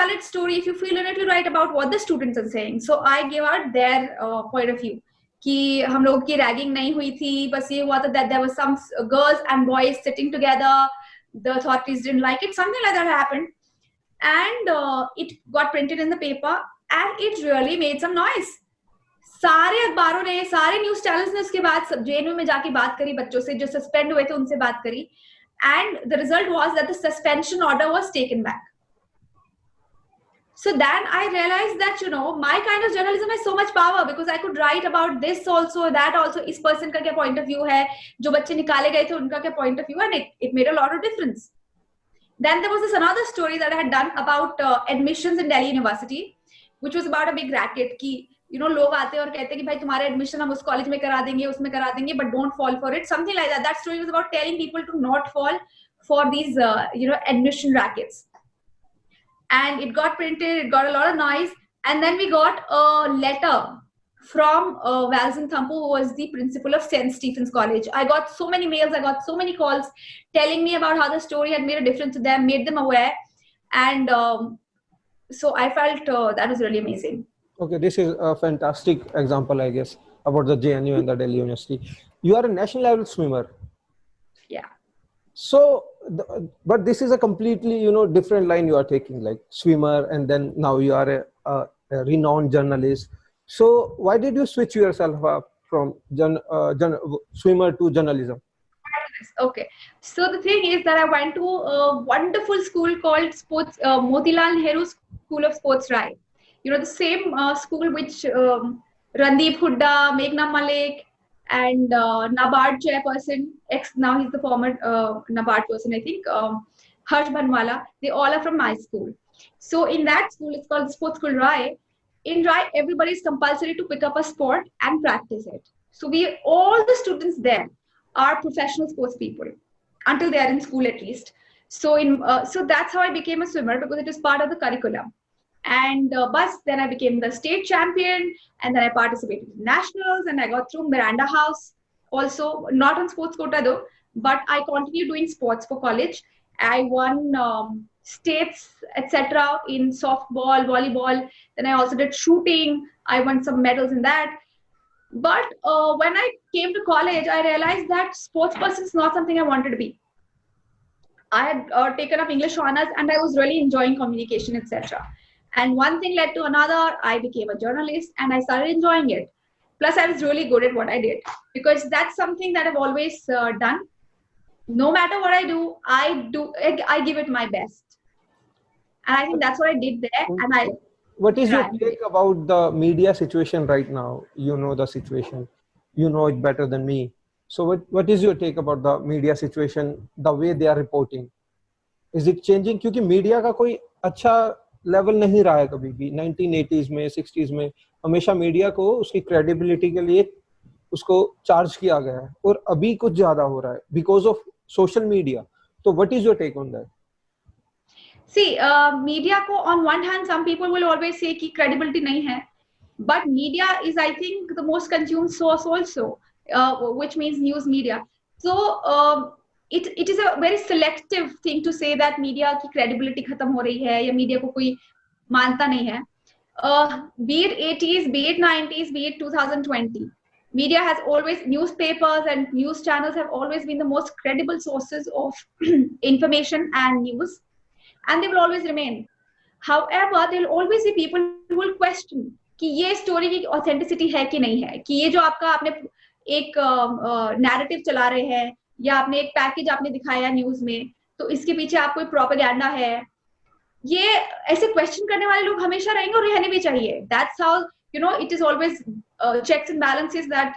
valid story. If you feel a little right about what the students are saying. So I gave out their point of view. कि हम लोग की ragging नहीं हुई थी, बस ये हुआ था that there was some girls and boys sitting together. The authorities didn't like it. Something like that happened, and it got printed in the paper, and it really made some noise. सारे अखबारों ने, सारे news channels ने उसके बाद JNU में जाके बात करी, बच्चों से जो सस्पेंड हुए थे उनसे बात करी, and the result was that the suspension order was taken back. So then I realized that, you know, my kind of journalism has so much power because I could write about this also, that also, इस person का क्या point of view है, जो बच्चे निकाले गए थे उनका क्या point of view, and it made a lot of difference. Then there was this another story that I had done about admissions in Delhi University, which was about a big racket कि you know लोग आते हैं और कहते हैं कि भाई तुम्हारे admission हम उस college में करा देंगे, उसमें करा देंगे, but don't fall for it, something like that. That story was about telling people to not fall for these you know admission rackets. And it got printed, it got a lot of noise, and then we got a letter from Valzin Thampu, who was the principal of St. Stephen's College. I got so many mails, I got so many calls telling me about how the story had made a difference to them, made them aware, and so I felt that was really amazing. Okay, this is a fantastic example, I guess, about the JNU and the Delhi University. You are a national level swimmer. Yeah. So, but this is a completely, you know, different line you are taking, like swimmer, and then now you are a renowned journalist. So why did you switch yourself up from swimmer to journalism? Okay, so the thing is that I went to a wonderful school called Motilal Nehru School of Sports, Rai. You know, the same school which Randeep Hooda, Meghna Malik, and NABARD chairperson, now he's the former NABARD person, I think, Harsh Bhanwala, they all are from my school. So in that school, it's called Sports School Rai. In Rai, everybody is compulsory to pick up a sport and practice it. So all the students there are professional sports people, until they are in school at least. So so that's how I became a swimmer, because it is part of the curriculum. And then I became the state champion, and then I participated in nationals, and I got through Miranda House also, not on sports quota though, but I continued doing sports for college. I won states, etc. in softball, volleyball. Then I also did shooting. I won some medals in that. But when I came to college, I realized that sports person is not something I wanted to be. I had taken up English honors, and I was really enjoying communication, etc. And one thing led to another. I became a journalist, and I started enjoying it. Plus, I was really good at what I did, because that's something that I've always done. No matter what I do, I give it my best. And I think that's what I did there. And what is your take about the media situation right now? You know the situation. You know it better than me. So what is your take about the media situation, the way they are reporting? Is it changing? क्योंकि media का कोई अच्छा level नहीं रहा है कभी भी. 1980s में, 60s में हमेशा मीडिया को उसकी क्रेडिबिलिटी के लिए उसको चार्ज किया गया है, और अभी कुछ ज्यादा हो रहा है बिकॉज ऑफ सोशल मीडिया. तो what is your take on that? See, media को on one hand, some people will always say कि credibility नहीं है, but media is, I think, the most consumed source also, which means news media. So it is a very selective thing to say that media की credibility खत्म हो रही है या media को कोई मानता नहीं है. Be it 80s, be it 90s, be it 2020. Media has always, newspapers and news channels have always been the most credible sources of information and news. And they will always remain. However, there will always be people who will question कि ये story की authenticity है कि नहीं है, कि ये जो आपने एक narrative चला रहे हैं, या आपने एक package आपने दिखाया news में, तो इसके पीछे आप कोई propaganda है. ये ऐसे question करने वाले लोग हमेशा रहेंगे और रहने भी चाहिए. That's how, you know, it is always checks and balances that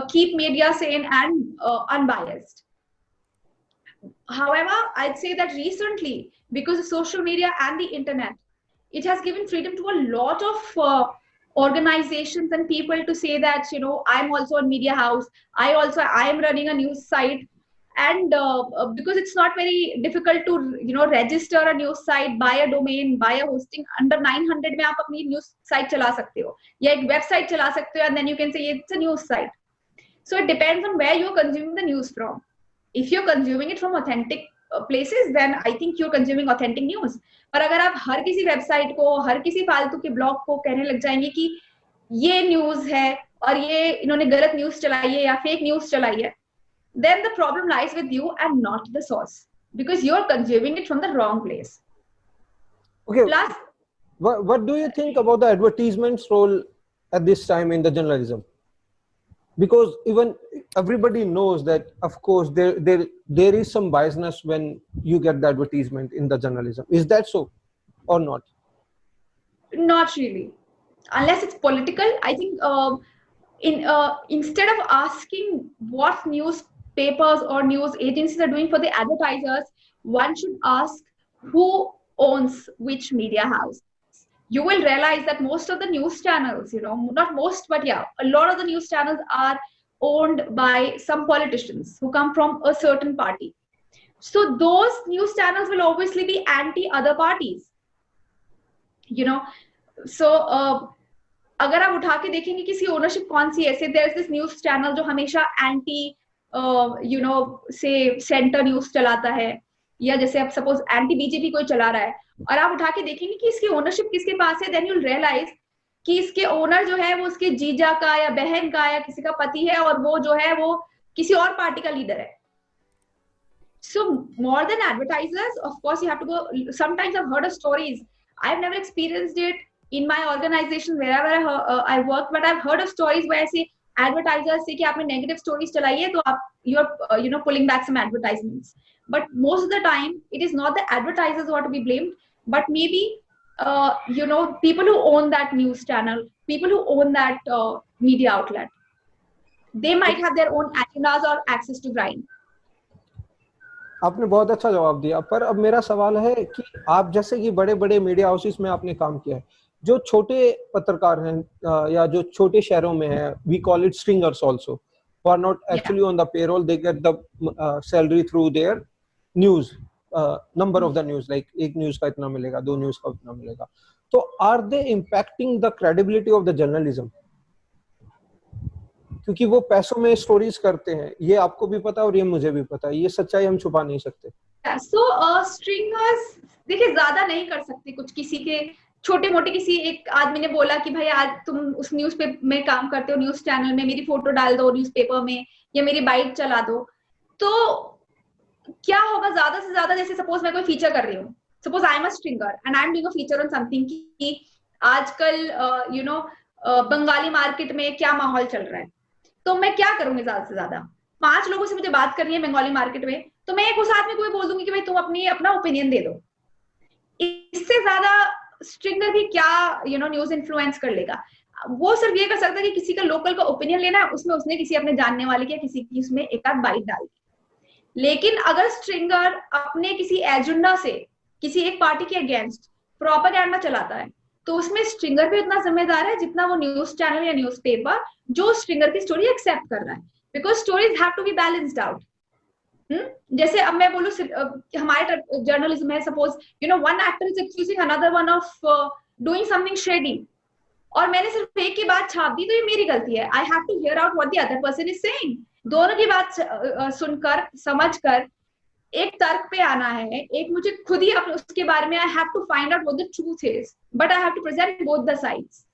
keep media sane and unbiased. However, I'd say that recently, because of social media and the internet, it has given freedom to a lot of organizations and people to say that, you know, I'm also a media house. I am running a news site. And because it's not very difficult to, you know, register a news site, buy a domain, buy a hosting, under 900 में आप अपनी news site चला सकते हो, या एक website चला सकते हो, and then you can say it's a news site. So it depends on where you're consuming the news from. If you're consuming it from authentic places, then I think you're consuming authentic news. पर अगर आप हर किसी website को, हर किसी फालतू के blog को कहने लग जाएंगे कि ये न्यूज है और ये इन्होंने गलत न्यूज चलाई है या फेक न्यूज चलाई है, then the problem lies with you and not the source, because you're consuming it from the wrong place. Okay. Plus, what do you think about the advertisements role at this time in the journalism? Because even everybody knows that, of course, there is some biasness when you get the advertisement in the journalism. Is that so or not? Not really, unless it's political. I think instead of asking what newspapers or news agencies are doing for the advertisers, one should ask who owns which media house. You will realize that most of the news channels, not most, but yeah, a lot of the news channels are owned by some politicians who come from a certain party. So those news channels will obviously be anti other parties. So अगर आप उठा के देखेंगे किसी ownership कौन सी ऐसे, there is this news channel जो हमेशा एंटी से सेंटर न्यूज चलाता है, या जैसे आप सपोज एंटी बीजेपी कोई चला रहा है, और आप उठा के देखेंगे कि इसकी ओनरशिप किसके पास है, देन यू विल रियलाइज कि इसके ओनर जो है वो उसके जीजा का या बहन का या किसी का पति है, और वो जो है वो किसी और पार्टी का लीडर है. So more than advertisers, of course, you have to go. Sometimes I've heard of stories. I've never experienced it in my organization wherever I work, but I've heard of stories where I say advertisers say कि आपने negative stories चलाई है तो आप you're pulling back some advertisements. But most of the time, it is not the advertisers who are to be blamed, but maybe people who own that news channel, people who own that media outlet, they might have their own agendas or access to grind. आपने बहुत अच्छा जवाब दिया, पर अब मेरा सवाल है कि आप जैसे कि बड़े बड़े मीडिया हाउसेस में आपने काम किया है, जो छोटे पत्रकार हैं या जो छोटे शहरों में हैं, we call it stringers also, who are not actually on the payroll, they get the salary through their news, number of the news, like एक न्यूज का इतना मिलेगा, 2 न्यूज का इतना मिलेगा. तो are they impacting the credibility of the journalism? क्योंकि वो पैसों में स्टोरीज करते हैं, ये आपको भी पता है और ये मुझे भी पता है, ये सच्चाई हम छुपा नहीं सकते. So स्ट्रिंगर्स देखिए ज्यादा नहीं कर सकते कुछ, किसी के छोटे मोटे, किसी एक आदमी ने बोला कि भाई आज तुम उस न्यूज पे में काम करते हो, न्यूज चैनल में मेरी फोटो डाल दो न्यूज़पेपर में, या मेरी बाइट चला दो, तो क्या होगा ज्यादा से ज्यादा. जैसे सपोज मैं कोई फीचर कर रही हूँ, suppose I am a stringer and I am doing a feature on something कि आजकल बंगाली मार्केट में क्या माहौल चल रहा है, तो मैं क्या करूंगी, ज्यादा से ज्यादा 5 लोगों से मुझे बात करनी है बंगाली मार्केट में, तो मैं एक उस आदमी को भी बोल दूंगी कि भाई तुम अपना ओपिनियन दे दो. इससे ज्यादा स्ट्रिंगर भी क्या न्यूज इन्फ्लुएंस कर लेगा. वो सिर्फ ये कर सकता है कि किसी का लोकल का ओपिनियन लेना है, उसमें उसने किसी अपने जानने वाले की किसी की उसमें एक आध बाइट डाल दी. लेकिन अगर स्ट्रिंगर अपने किसी एजेंडा से किसी एक पार्टी के अगेंस्ट प्रोपेगेंडा चलाता है, तो उसमें स्ट्रिंगर भी उतना जिम्मेदार है जितना वो न्यूज चैनल या न्यूज़पेपर जो स्ट्रिंगर की स्टोरी एक्सेप्ट कर रहा है, because stories have to be balanced out. जैसे अब मैं बोलूं हमारे जर्नलिज्म है, suppose one actor is accusing another one of doing something shady, और मैंने सिर्फ एक की बात छाप दी, तो ये मेरी गलती है. I have to hear out what the other person is saying. दोनों की बात सुनकर समझकर एक तर्क पे आना है, एक मुझे खुद ही उसके बारे में I have to find out what the truth is, but I have to present both the sides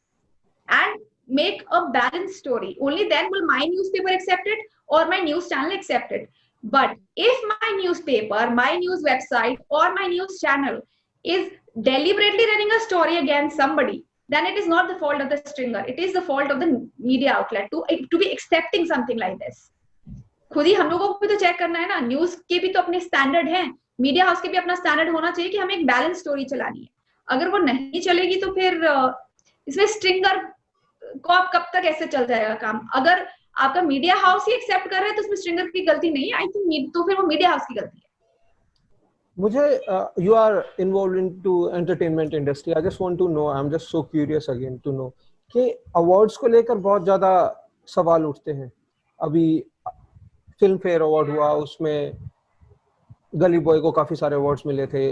and make a balanced story. Only then will my newspaper accept it or my news channel accept it. But if my newspaper, my news website or my news channel is deliberately running a story against somebody, then it is not the fault of the stringer. It is the fault of the media outlet to be accepting something like this. खुद ही हम लोगों को भी तो check करना है ना, news के भी तो अपने स्टैंडर्ड हैं, मीडिया हाउस के भी अपना स्टैंडर्ड होना चाहिए कि हमें एक बैलेंस स्टोरी चलानी है. अगर वो नहीं चलेगी तो फिर इसमें स्ट्रिंगर को आप कब तक ऐसे चल जाएगा काम. अगर आपका मीडिया हाउस ही एक्सेप्ट कर रहा है तो उसमें स्ट्रिंगर की गलती नहीं है, आई थिंक तो फिर वो मीडिया हाउस की गलती है. मुझे you are involved into entertainment industry, I just want to know, I am just so curious again to know कि अवार्ड्स को लेकर बहुत ज्यादा सवाल उठते हैं. अभी फिल्म फेयर अवार्ड हुआ, उसमें गली बॉय को काफी सारे अवार्ड्स मिले थे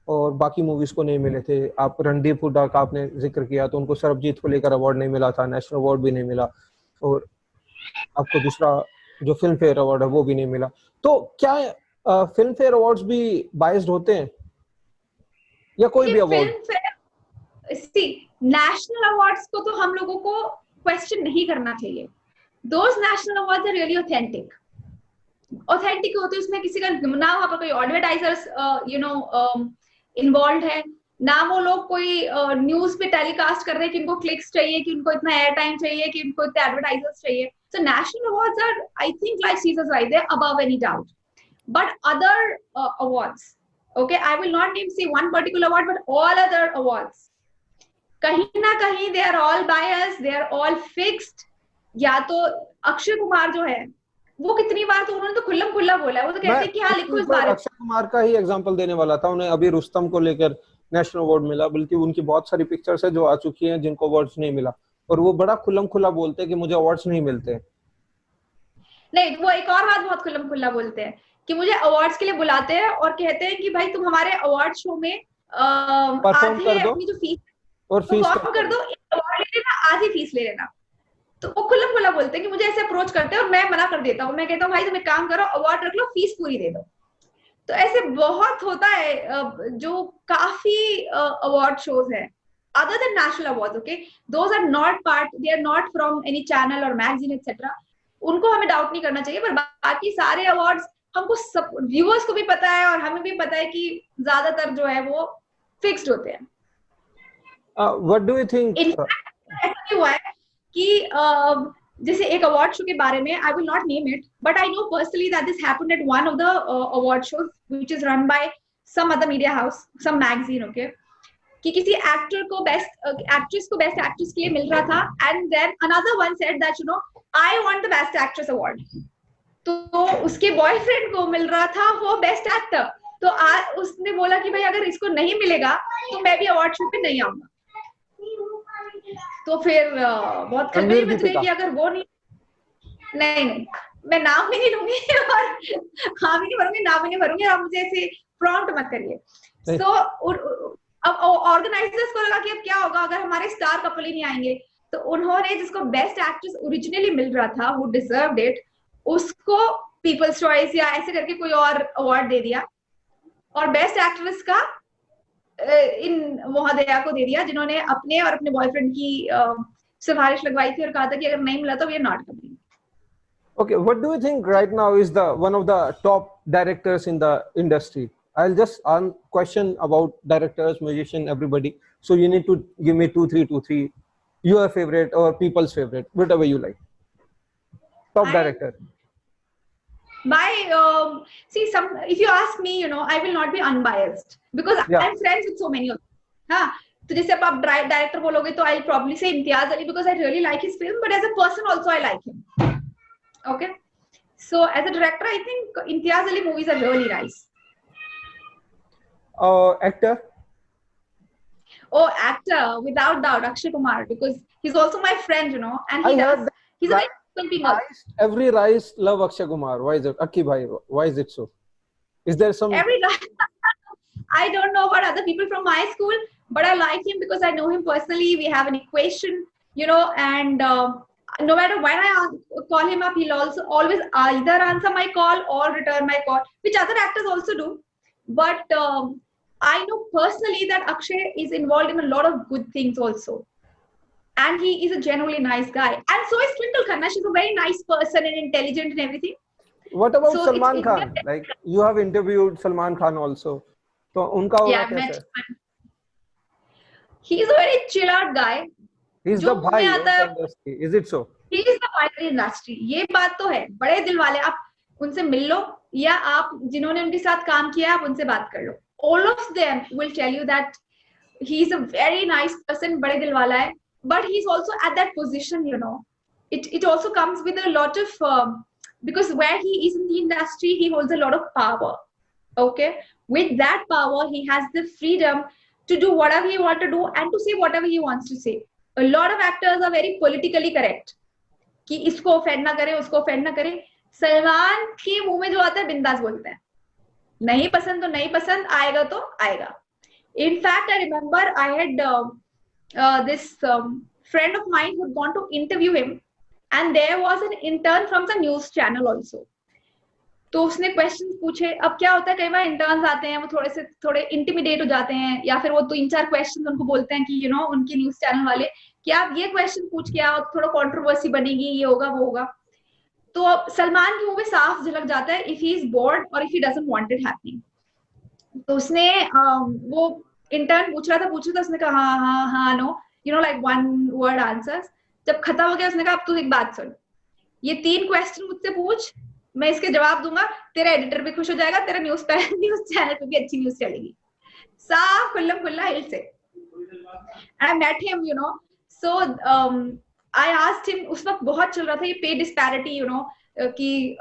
और बाकी मूवीज को नहीं मिले थे. आप रणदीप हुड्डा का आपने जिक्र किया तो उनको सरबजीत को लेकर अवार्ड नहीं मिला था, नेशनल अवार्ड भी नहीं मिला, और आपको दूसरा जो फिल्म फेयर अवार्ड है वो भी नहीं मिला. तो क्या फिल्म फेयर अवार्ड्स भी बाइस्ड होते हैं या कोई भी award? Filmfare, see, national awards को तो हम लोगों को क्वेश्चन नहीं करना चाहिए. Those national awards are really authentic. Authentic होते हैं, उसमें किसी का ना वहां पर कोई एडवर्टाइजर्स इन्वॉल्व है, ना वो लोग कोई न्यूज पे टेलीकास्ट कर रहे हैं कि उनको क्लिक्स चाहिए, कि उनको इतना एयर टाइम चाहिए, कि उनको इतने एडवर्टाइजर्स चाहिए. So national awards are, I think, like Caesar's right, they are above any doubt. But other awards, okay, I will not name say one particular award, but all other awards, कहीं ना कहीं they are all biased, they are all fixed. या तो अक्षय कुमार जो है, वो कितनी बार तो उन्होंने तो खुल्लम खुल्ला बोला है, वो तो कहते हैं कि हाँ लिखो इस बारे में. अक्षय कुमार का ही एग्जांपल देने वाला था, उन्हें अभी रुस्तम को लेकर नेशनल अवार्ड मिला, बल्कि उनकी बहुत सारी पिक्चर्स है जो आ चुकी हैं जिनको अवार्ड्स नहीं मिला, और वो बड़ा खुल्लम खुल्ला बोलते हैं कि मुझे अवार्ड्स नहीं मिलते. नहीं, वो एक और बात बहुत खुल्लम खुल्ला बोलते हैं कि मुझे अवार्ड्स के लिए बुलाते हैं और कहते हैं कि भाई तुम हमारे अवार्ड शो में आधी अपनी जो फीस और फीस कर दो, अवार्ड ले लेना, आधी फीस ले लेना. तो वो खुल्लम खुल्ला बोलते हैं कि मुझे ऐसे अप्रोच करते हैं और मैं मना कर देता हूँ. मैं कहता हूँ भाई तुम एक काम करो, अवार्ड रख लो, फीस पूरी दे दो. तो ऐसे बहुत होता है जो काफी अवार्ड शोज है other than national awards. Okay, those are not part, they are not from any channel or magazine etc. उनको हमें डाउट नहीं करना चाहिए, पर बाकी सारे अवार्ड्स हमको सब व्यूअर्स को भी पता है और हमें भी पता है कि ज्यादातर जो है वो फिक्स्ड होते हैं. What do you think? ऐसा भी हुआ है कि जैसे एक अवार्ड शो के बारे में, I will not name it, but I know personally that this happened at one of the award shows which is run by some other media house, some magazine. Okay, कि किसी actor को best actress को best actress के लिए मिल रहा था, and then another one said that you know I want the best actress award. तो उसके बॉयफ्रेंड को मिल रहा था वो बेस्ट एक्टर. तो आज उसने बोला कि भाई अगर इसको नहीं मिलेगा तो मैं भी अवार्ड शो पे नहीं आऊंगा. तो फिर बहुत खलबली मच गई कि अगर वो नहीं, मैं नाम भी नहीं लूंगी और हाँ भी नहीं भरूंगी, नाम भी नहीं भरूंगी, आप मुझे ऐसे प्रॉम्प्ट मत करिए. सो अब ऑर्गेनाइजर्स को लगा कि अब क्या होगा अगर हमारे स्टार कपल ही नहीं आएंगे. तो उन्होंने जिसको बेस्ट एक्ट्रेस ओरिजिनली मिल रहा था, वो डिजर्व्ड इट, उसको पीपल्स चॉइस या ऐसे करके कोई और अवार्ड दे दिया, और बेस्ट एक्ट्रेस का इन महोदया को दे दिया जिन्होंने अपने और अपने बॉयफ्रेंड की सिफारिश लगवाई थी और कहा था कि अगर नहीं मिला तो we are not coming. Okay, what do you think right now is the one of the top directors in the industry? I'll just question about directors, musician, everybody. So you need to give me two, three, your favorite or people's favorite, whatever you like. Top director. See, if you ask me, you know, I will not be unbiased because I'm friends with so many of them. हाँ, तो जैसे आप director बोलोगे तो I'll probably say Imtiaz Ali because I really like his film, but as a person also I like him. Okay, so as a director, I think Imtiaz Ali movies are really nice. Actor? Oh, actor, without doubt, Akshay Kumar, because he's also my friend, you know, and he's a very good. Every rice love Akshay Kumar. Why is it? Akhi bhai, why is it so? Is there some... I don't know about other people from my school, but I like him because I know him personally. We have an equation, you know, and no matter when I call him up, he'll also always either answer my call or return my call, which other actors also do. But I know personally that Akshay is involved in a lot of good things also. And he is a genuinely nice guy. And so is Twinkle Khanna. She's a very nice person and intelligent and everything. What about Salman Khan? Like, you have interviewed Salman Khan also. So, unka yeah, I met him. He's a very chill out guy. He's the bhai of the industry. Is it so? He is the bhai of the industry. ये बात तो है. बड़े दिल वाले, आप उनसे मिल लो या आप जिन्होंने उनके साथ काम किया आप उनसे बात कर लो. All of them will tell you that he is a very nice person, बड़े दिल वाला है. But he's also at that position, you know. It also comes with a lot of because where he is in the industry, he holds a lot of power. Okay, with that power, he has the freedom to do whatever he wants to do and to say whatever he wants to say. A lot of actors are very politically correct. कि इसको offend ना करें, उसको offend ना करें. सलमान के मुंह में जो आता है बिंदास बोलते हैं. नहीं पसंद तो नहीं पसंद, आएगा तो आएगा. In fact, I remember I had this friend of mine who had gone to interview him, and there was an intern from the news channel also. तो उसने क्वेश्चन पूछे. अब क्या होता है, कई बार इंटर्न्स आते हैं, वो थोड़े इंटिमिडेट हो जाते हैं, या फिर वो 3-4 क्वेश्चन उनको बोलते हैं कि उनके न्यूज चैनल वाले कि आप ये क्वेश्चन पूछ के आओ, थोड़ा कंट्रोवर्सी बनेगी, ये होगा वो होगा. तो सलमान के मुंह में साफ झलक जाता है इफ ही इज बोर्ड और if he doesn't want it happening. तो उसने वो इंटर्न पूछ रहा था, उसने कहा हाँ हाँ हाँ no, like one word answers. जब खत्म हो गया उसने कहा अब तू एक बात सुन, ये 3 क्वेश्चन मुझसे पूछ, मैं इसके जवाब दूंगा, तेरा एडिटर भी खुश हो जाएगा, तेरा न्यूज चैनल पे भी अच्छी न्यूज चलेगी. साफ खुल्लम खुल्ला हिल से. I met him, so I asked him, उस वक्त बहुत चल रहा था ये पे डिस्पैरिटी, कि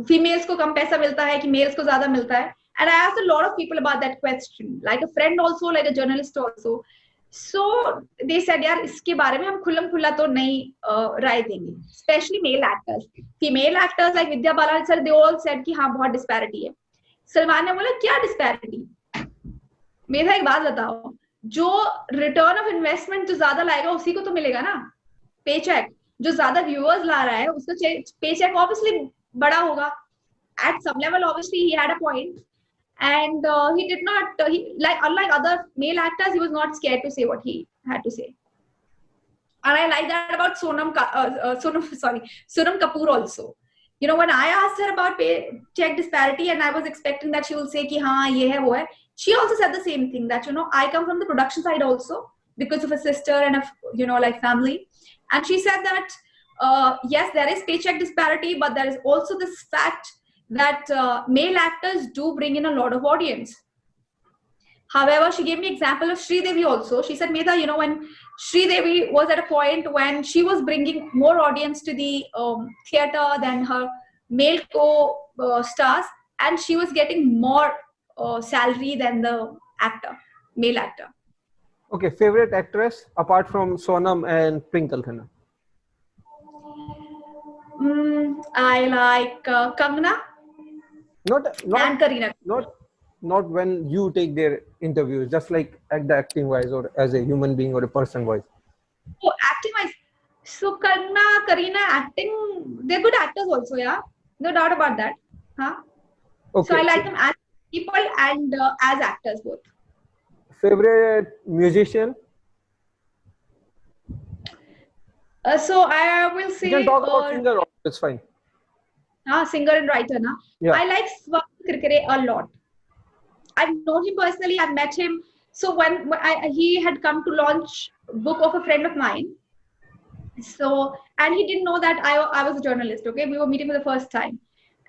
फीमेल्स को कम पैसा मिलता है कि मेल्स को ज्यादा मिलता है. And I asked a lot of people about that question, like a friend also, like a journalist also. So they said, यार इसके बारे में हम खुल्लम खुल्ला तो नहीं राय देंगे, especially male actors. Female actors like Vidya Balan sir, they all said कि हाँ बहुत डिस्पैरिटी है. सलमान ने बोला क्या डिस्पैरिटी? मेरा एक बात बताओ, जो रिटर्न ऑफ इन्वेस्टमेंट जो ज्यादा लाएगा उसी को तो मिलेगा ना पे चेक. जो ज्यादा व्यूअर्स ला रहा है उसका पे चेक ऑब्वियसली बड़ा होगा. At some level obviously he had a point, and he did not like unlike other male actors, he was not scared to say what he had to say. And I like that about Sonam Kapoor also. When I asked her about pay check disparity and I was expecting that she will say ki haan ye hai wo hai, she also said the same thing, that I come from the production side also because of a sister and a like family. And she said that yes, there is paycheck disparity, but there is also this fact that male actors do bring in a lot of audience. However, she gave me example of Sridevi also. She said, Medha, when Sridevi was at a point when she was bringing more audience to the theater than her male co-stars, and she was getting more salary than the male actor. Okay, favorite actress apart from Sonam and Twinkle Khanna? I like Kangana. Not and Kareena. Not when you take their interviews, just like at the acting wise or as a human being or a person wise. Oh, acting wise. So Kangana, Kareena, acting, they're good actors also, yeah. No doubt about that. Huh? Okay. So I like them as people and as actors both. Favorite musician? So I will say. You can talk about singer. It's fine. Singer and writer, na. Yeah. I like Swan Kirkare a lot. I've known him personally. I've met him. So when he had come to launch book of a friend of mine. So, and he didn't know that I was a journalist. Okay, we were meeting for the first time,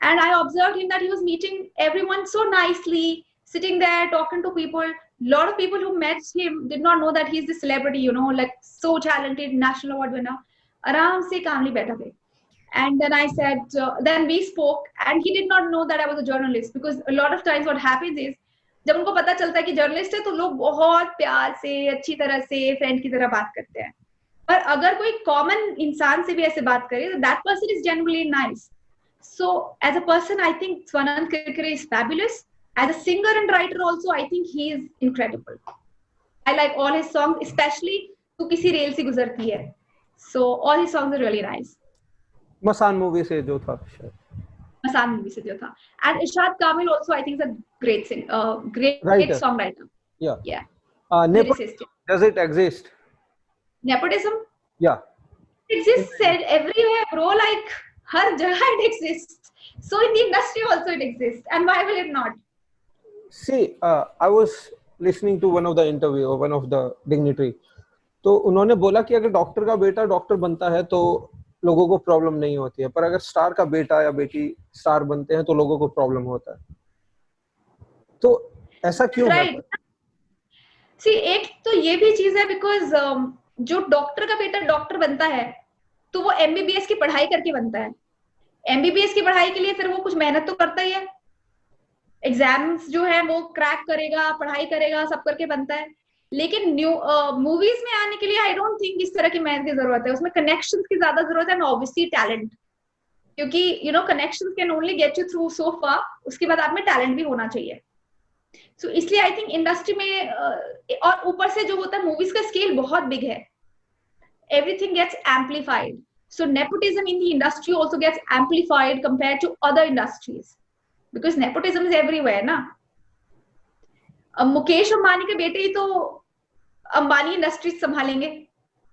and I observed him that he was meeting everyone so nicely, sitting there talking to people. A lot of people who met him did not know that he's the celebrity. Like so talented, national award winner. Aram se calmly baitha the. And then I said, then we spoke, and he did not know that I was a journalist, because a lot of times what happens is, जब उनको पता चलता है कि journalist है तो लोग बहुत प्यार से अच्छी तरह से फ्रेंड की तरह बात करते हैं. पर अगर कोई कॉमन इंसान से भी ऐसे बात करे तो that person is genuinely nice. So as a person I think Swanand Kirkire is fabulous. As a singer and writer also I think he is incredible. I like all his songs, specially तू किसी रेल से गुजरती है. So all his songs are really nice. Masaan movie से जो था शायद. Masan movie se jo tha. And Irshad Kamil also I think is a great great songwriter. Yeah. Does it exist? Nepotism? Yeah. It exists everywhere, bro. Like har jagah it exists. So in the industry also it exists. And why will it not? See, I was listening to one of the interview or one of the dignitary. तो उन्होंने बोला कि अगर doctor का बेटा doctor बनता है तो लोगों को प्रॉब्लम नहीं होती है, पर अगर स्टार का बेटा या बेटी स्टार बनते हैं तो लोगों को प्रॉब्लम होता है. तो ऐसा क्यों होता है? सी, एक तो ये भी चीज है, बिकॉज जो डॉक्टर का बेटा डॉक्टर बनता है तो वो एमबीबीएस की पढ़ाई करके बनता है. एमबीबीएस की पढ़ाई के लिए फिर वो कुछ मेहनत तो करता ही है. एग्जाम्स जो है वो क्रैक करेगा, पढ़ाई करेगा, सब करके बनता है. लेकिन मूवीज में आने के लिए आई डोंट थिंक इस तरह की मेहनत की जरूरत है. उसमें कनेक्शंस की ज्यादा जरूरत है, एंड ऑब्वियसली टैलेंट, क्योंकि connections can only get you through so far. उसके बाद आप में टैलेंट भी होना चाहिए. सो इसलिए आई थिंक इंडस्ट्री में और ऊपर से जो होता है मूवीज का स्केल बहुत बिग है. Everything gets amplified. So nepotism in the industry also gets amplified compared to other industries because nepotism is everywhere, na? Mukesh Ambani के बेटे ही तो अंबानी इंडस्ट्री संभालेंगे,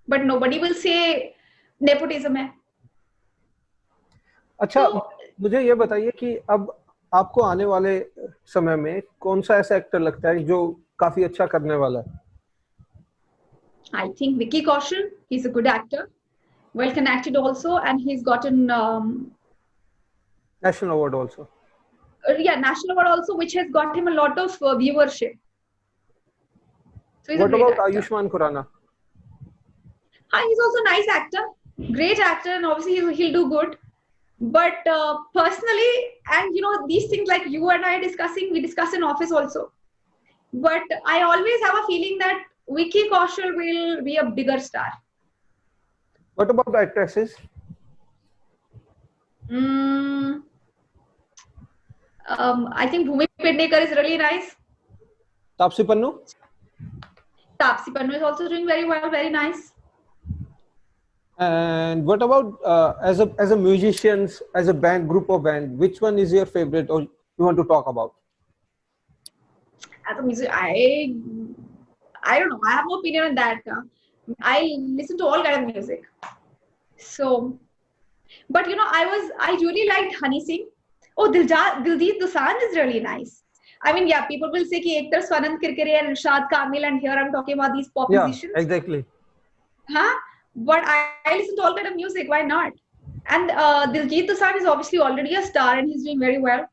but nobody will say nepotism है. अच्छा, मुझे ये बताइए कि अब आपको आने वाले समय में कौन सा ऐसा एक्टर लगता है जो काफी अच्छा करने वाला है? I think Vicky Kaushal, he's a good actor, well connected also, and he's gotten National award also. National award also, which has got him a lot of viewership. So he's What a great about actor. Ayushmann Khurrana? He's also a nice actor, great actor, and obviously he'll do good. But personally, and these things like you and I are discussing, we discuss in office also. But I always have a feeling that Vicky Kaushal will be a bigger star. What about the actresses? I think Bhumi Pednekar is really nice. Taapsee Pannu? Taapsee Pannu is also doing very well, very nice. And what about as a musicians, as a band, group of band, which one is your favorite or you want to talk about? As a musician, I don't know. I have no opinion on that. I listen to all kind of music. So, but I really liked Honey Singh. Oh, Diljit Dosanjh is really nice. I mean, yeah, people will say ki ek taraf Swanand Kirkire and Rashad Kamil, and here I'm talking about these pop musicians. Yeah, exactly. Huh? But I listen to all kind of music. Why not? And Diljit Dosanjh is obviously already a star, and he's doing very well.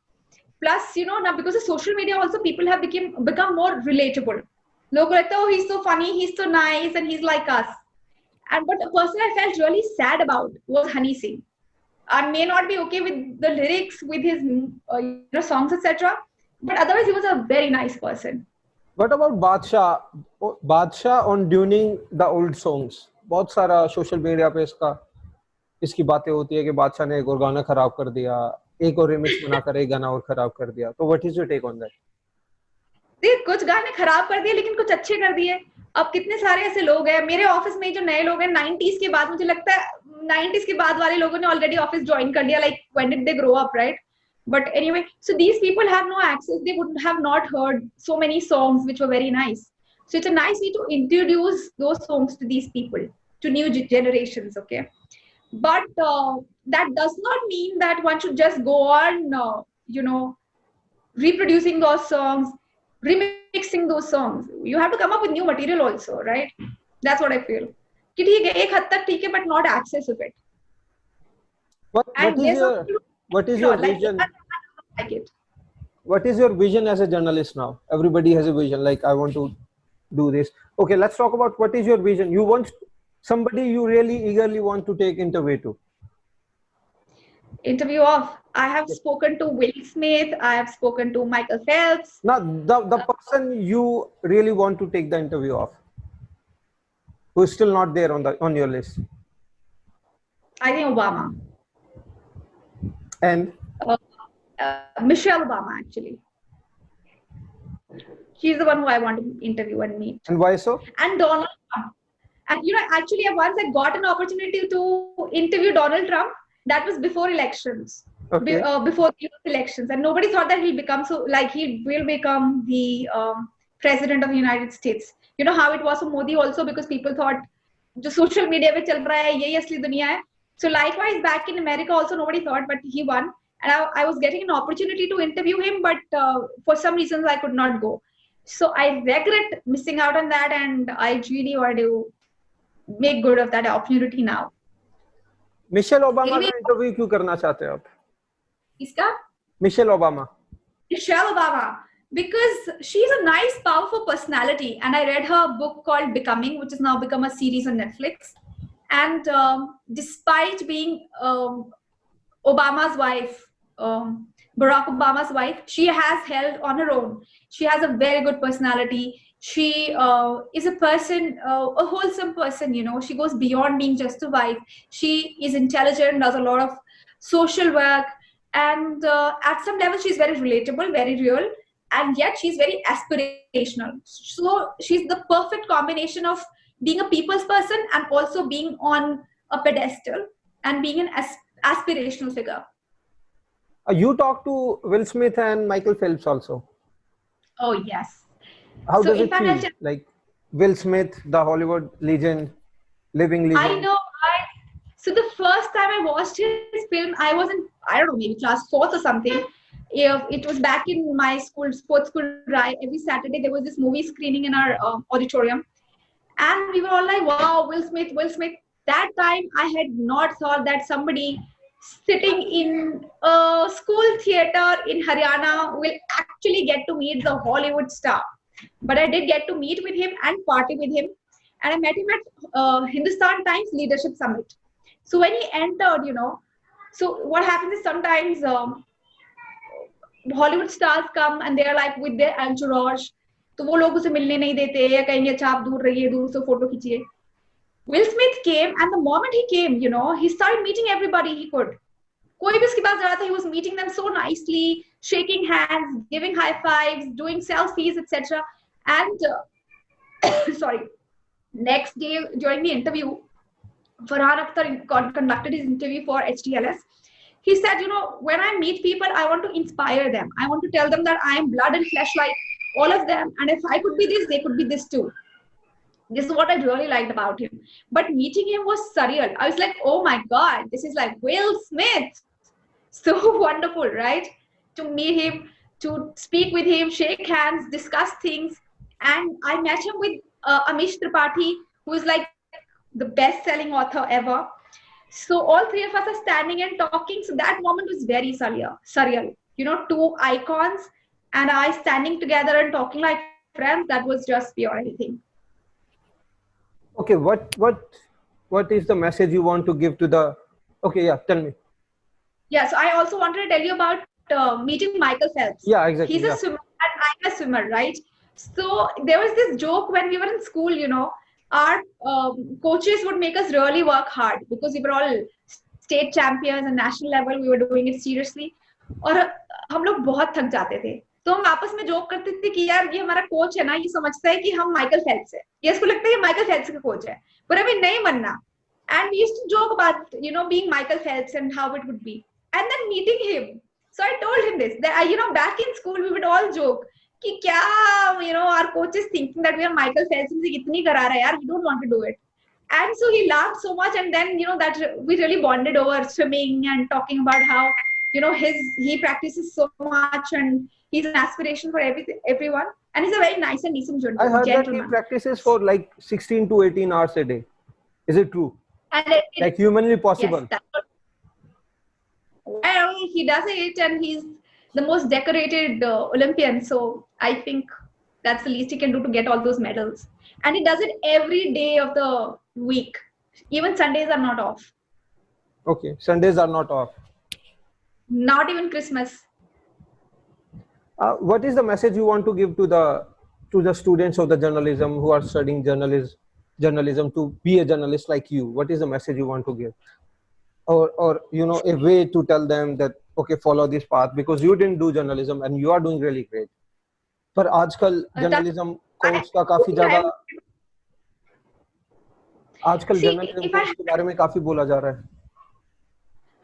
Plus, now because of social media, also people have become more relatable. Look like, oh, he's so funny, he's so nice, and he's like us. But a person I felt really sad about was Honey Singh. I may not be okay with the lyrics, with his songs, etc. But otherwise, he was a very nice person. What about Badshah? Badshah on tuning the old songs. बहुत सारा social media पे इसकी बातें होती है कि बादशाह ने एक और गाना खराब कर दिया, एक और रिमिक्स बनाकर एक गाना और खराब कर दिया. तो what is your take on that? देख, कुछ गाने खराब कर दिए लेकिन कुछ अच्छे कर दिए. अब कितने सारे ऐसे लोग हैं मेरे ऑफिस में जो नए लोग हैं 90s के बाद, मुझे लगता है 90s के बाद वाले लोगों ने ऑलरेडी ऑफिस ज्वाइन कर लिया. Like when did they grow up, right? But anyway, so these people have no access. They would have not heard so many songs which were very nice. So it's a nice way to introduce those songs to these people, to new generations, okay? But that does not mean that one should just go on, reproducing those songs, remixing those songs. You have to come up with new material also, right? That's what I feel. कि ठीक है, एक हद तक ठीक है, but not excess of it. What is your vision? Like it. What is your vision as a journalist now? Everybody has a vision. Like, I want to do this. Okay, let's talk about what is your vision. You want somebody you really eagerly want to take interview to. Interview of. I have spoken to Will Smith. I have spoken to Michael Phelps. Now, the person you really want to take the interview of, who is still not there on your list. I think Obama. And Michelle Obama, actually. She's the one who I want to interview and meet. And why so? And Donald Trump. And actually, once I got an opportunity to interview Donald Trump, that was before elections. Okay. Before the elections, and nobody thought that he will become the president of the United States. You know how it was for Modi also, because people thought the social media में चल रहा है, यही असली दुनिया है. So likewise, back in America also nobody thought, but he won. And I was getting an opportunity to interview him, but for some reasons I could not go. So I regret missing out on that, and I really want to make good of that opportunity now. Michelle Obama का interview क्यों करना चाहते हो आप? इसका? Michelle Obama. Michelle Obama, because she's a nice, powerful personality, and I read her book called Becoming, which has now become a series on Netflix. And despite being Obama's wife, Barack Obama's wife, she has held on her own. She has a very good personality. She is a person, a wholesome person, you know. She goes beyond being just a wife. She is intelligent, does a lot of social work, and at some level she's very relatable, very real, and yet she's very aspirational. So she's the perfect combination of being a people's person and also being on a pedestal. and being an aspirational figure. You talked to Will Smith and Michael Phelps also. Oh, yes. How So does in it fact, feel? Like Will Smith, the Hollywood legend, living I legend. know. So the first time I watched his film, I was in, I don't know, maybe class fourth or something. It was back in my school, sports school, right? Every Saturday there was this movie screening in our auditorium. And we were all like, wow, Will Smith, Will Smith. That time I had not thought that somebody sitting in a school theater in Haryana will actually get to meet the Hollywood star. But I did get to meet with him and party with him. And I met him at Hindustan Times Leadership Summit. So when he entered, so what happens is sometimes Hollywood stars come and they're like with their entourage. तो वो लोग उसे मिलने नहीं देते या कहेंगे अच्छा आप दूर रहिए दूर से photo खींचिए. Will Smith came, and the moment he came, he started meeting everybody he could. कोई भी उसके पास जा रहा था, he was meeting them so nicely, shaking hands, giving high fives, doing selfies, etc. And sorry, next day during the interview, Farhan Akhtar conducted his interview for HTLS. He said, when I meet people, I want to inspire them. I want to tell them that I am blood and flesh like all of them. And if I could be this, they could be this too. This is what I really liked about him. But meeting him was surreal. I was like, oh my God, this is like Will Smith. So wonderful, right? To meet him, to speak with him, shake hands, discuss things. And I met him with Amish Tripathi, who is like the best-selling author ever. So all three of us are standing and talking. So that moment was very surreal. Two icons and I standing together and talking like friends. That was just pure anything. Okay, what is the message you want to give to the? Okay, yeah, tell me. Yeah, so I also wanted to tell you about meeting Michael Phelps. Yeah, exactly. He's a swimmer and I'm a swimmer, right? So there was this joke when we were in school, our coaches would make us really work hard because we were all state champions and national level. We were doing it seriously. और हम लोग बहुत थक जाते थे. तो हम आपस में जोक करते थे कि यार ये हमारा कोच है ना, ये समझता है कि हम माइकल फेल्प्स है, ये इसको लगता है कि माइकल फेल्प्स का कोच है, पर हमें नहीं बनना. And we used to joke about being Michael Phelps and how it would be, and then meeting him. So I told him this, that back in school we would all joke कि क्या our coach is thinking that we are Michael Phelps, इतनी करा रहा है यार, we don't want to do it. And so he laughed so much, and then that we really bonded over swimming and talking about how he practices so much and he's an aspiration for everyone, and he's a very nice and decent gentleman. I heard that he practices for like 16 to 18 hours a day. Is it true? And like humanly possible? Yes, well, he does it, and he's the most decorated Olympian. So I think that's the least he can do to get all those medals. And he does it every day of the week. Even Sundays are not off. Okay, Sundays are not off. Not even Christmas. What is the message you want to give to the students of the journalism who are studying journalism to be a journalist like you? What is the message you want to give? Or a way to tell them that, okay, follow this path because you didn't do journalism and you are doing really great. पर आजकल journalism course का काफी ज़्यादा आजकल journalism course के बारे में काफी बोला जा रहा है.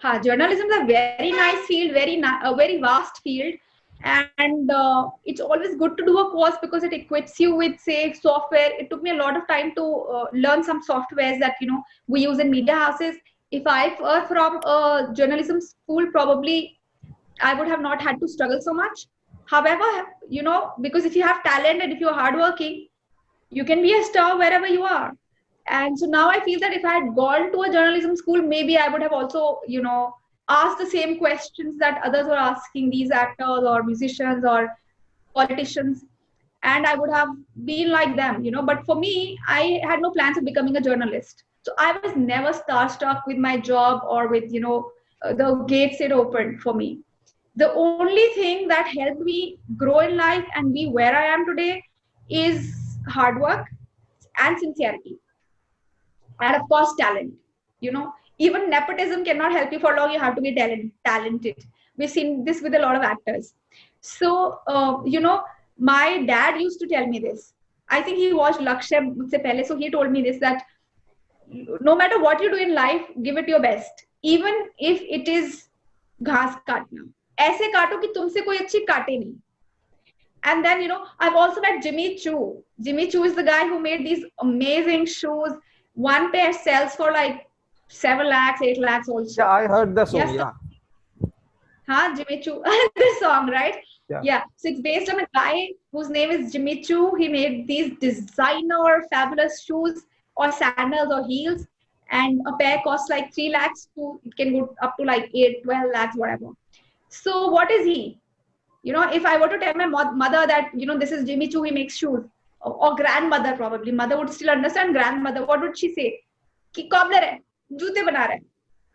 हाँ, journalism is a very nice field, a very vast field, and it's always good to do a course because it equips you with, say, software. It took me a lot of time to learn some softwares that we use in media houses. If I were from a journalism school, probably I would have not had to struggle so much. However, because if you have talent and if you're hardworking, you can be a star wherever you are. And so now I feel that if I had gone to a journalism school, maybe I would have also, asked the same questions that others were asking, these actors or musicians or politicians, and I would have been like them, But for me, I had no plans of becoming a journalist. So I was never starstruck with my job or with, the gates it opened for me. The only thing that helped me grow in life and be where I am today is hard work and sincerity. And of course, talent. Even nepotism cannot help you for long. You have to be talented. We've seen this with a lot of actors. So, my dad used to tell me this. I think he watched Lakshya mujhse pehle, so he told me this, that no matter what you do in life, give it your best. even if it is घास काटना, ऐसे काटो कि तुमसे कोई अच्छी काटे नहीं. And then, I've also met Jimmy Choo. Jimmy Choo is the guy who made these amazing shoes. One pair sells for like 7 lakhs, 8 lakhs also. Yeah, I heard the song. Yes, Yeah. Huh, Jimmy Choo. The song, right? Yeah. So it's based on a guy whose name is Jimmy Choo. He made these designer fabulous shoes or sandals or heels. And a pair costs like 3 lakhs to, it can go up to like 8, 12 lakhs, whatever. So what is he? If I were to tell my mother that, this is Jimmy Choo, he makes shoes, or grandmother probably, mother would still understand. Grandmother, what would she say? Ki cobbler hai, joote bana raha hai.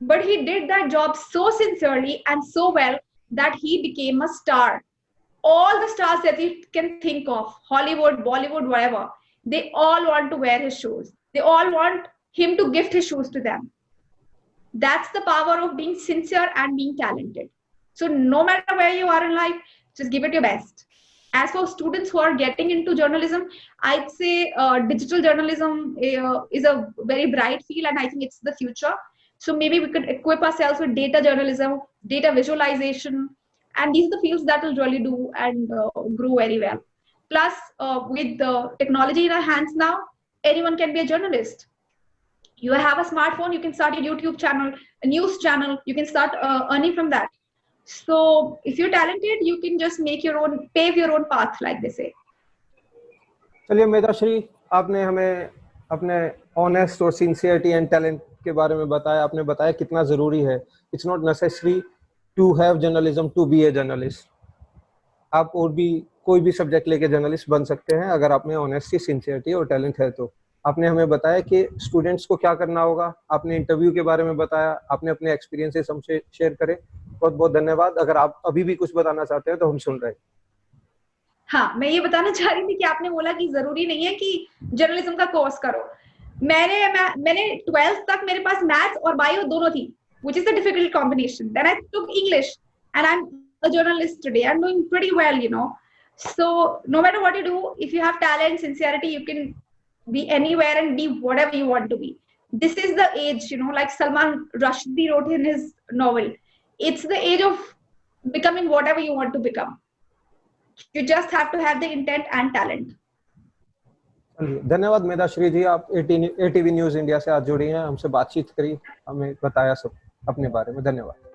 But he did that job so sincerely and so well that he became a star. All the stars that you can think of, Hollywood, Bollywood, whatever, they all want to wear his shoes. They all want him to gift his shoes to them. That's the power of being sincere and being talented. So no matter where you are in life, just give it your best. As for students who are getting into journalism, I'd say digital journalism is a very bright field, and I think it's the future. So maybe we could equip ourselves with data journalism, data visualization, and these are the fields that will really do and grow very well. Plus, with the technology in our hands now, anyone can be a journalist. You have a smartphone, you can start a YouTube channel, a news channel, you can start earning from that. So if you're talented, you can just pave your own path, like they say. चलिए मेधाश्री, आपने हमें अपने honest और sincerity and talent के बारे में बताया. आपने बताया कितना जरूरी है. It's not necessary to have journalism to be a journalist. आप और भी कोई भी सब्जेक्ट लेके जर्नलिस्ट बन सकते हैं अगर आप में ऑनेस्टी, सिंसियरिटी और टैलेंट है तो. आपने हमें बताया कि स्टूडेंट्स को क्या करना होगा. आपने इंटरव्यू के बारे में बताया. आपने अपने एक्सपीरियंसेस हमसे शेयर करे. बहुत बहुत धन्यवाद. अगर आप अभी भी कुछ बताना चाहते हैं तो हम सुन रहे हैं. हाँ, मैं ये बताना चाह रही थी कि आपने बोला कि जरूरी नहीं है कि जर्नलिज्म का कोर्स करो. मैंने 12th तक मेरे पास मैथ्स और बायो दोनों थी, which is a difficult combination. Then I took English and I'm a journalist today. I'm doing pretty well, So no matter what you do, if you have talent, sincerity, you can be anywhere and be whatever you want to be. This is the age, like Salman Rushdie wrote in his novel. It's the age of becoming whatever you want to become. You just have to have the intent and talent. धन्यवाद मेधाश्री जी. आप ATV news India से आज जुड़ी हैं, हमसे बातचीत करी, हमें बताया सब अपने बारे में. धन्यवाद.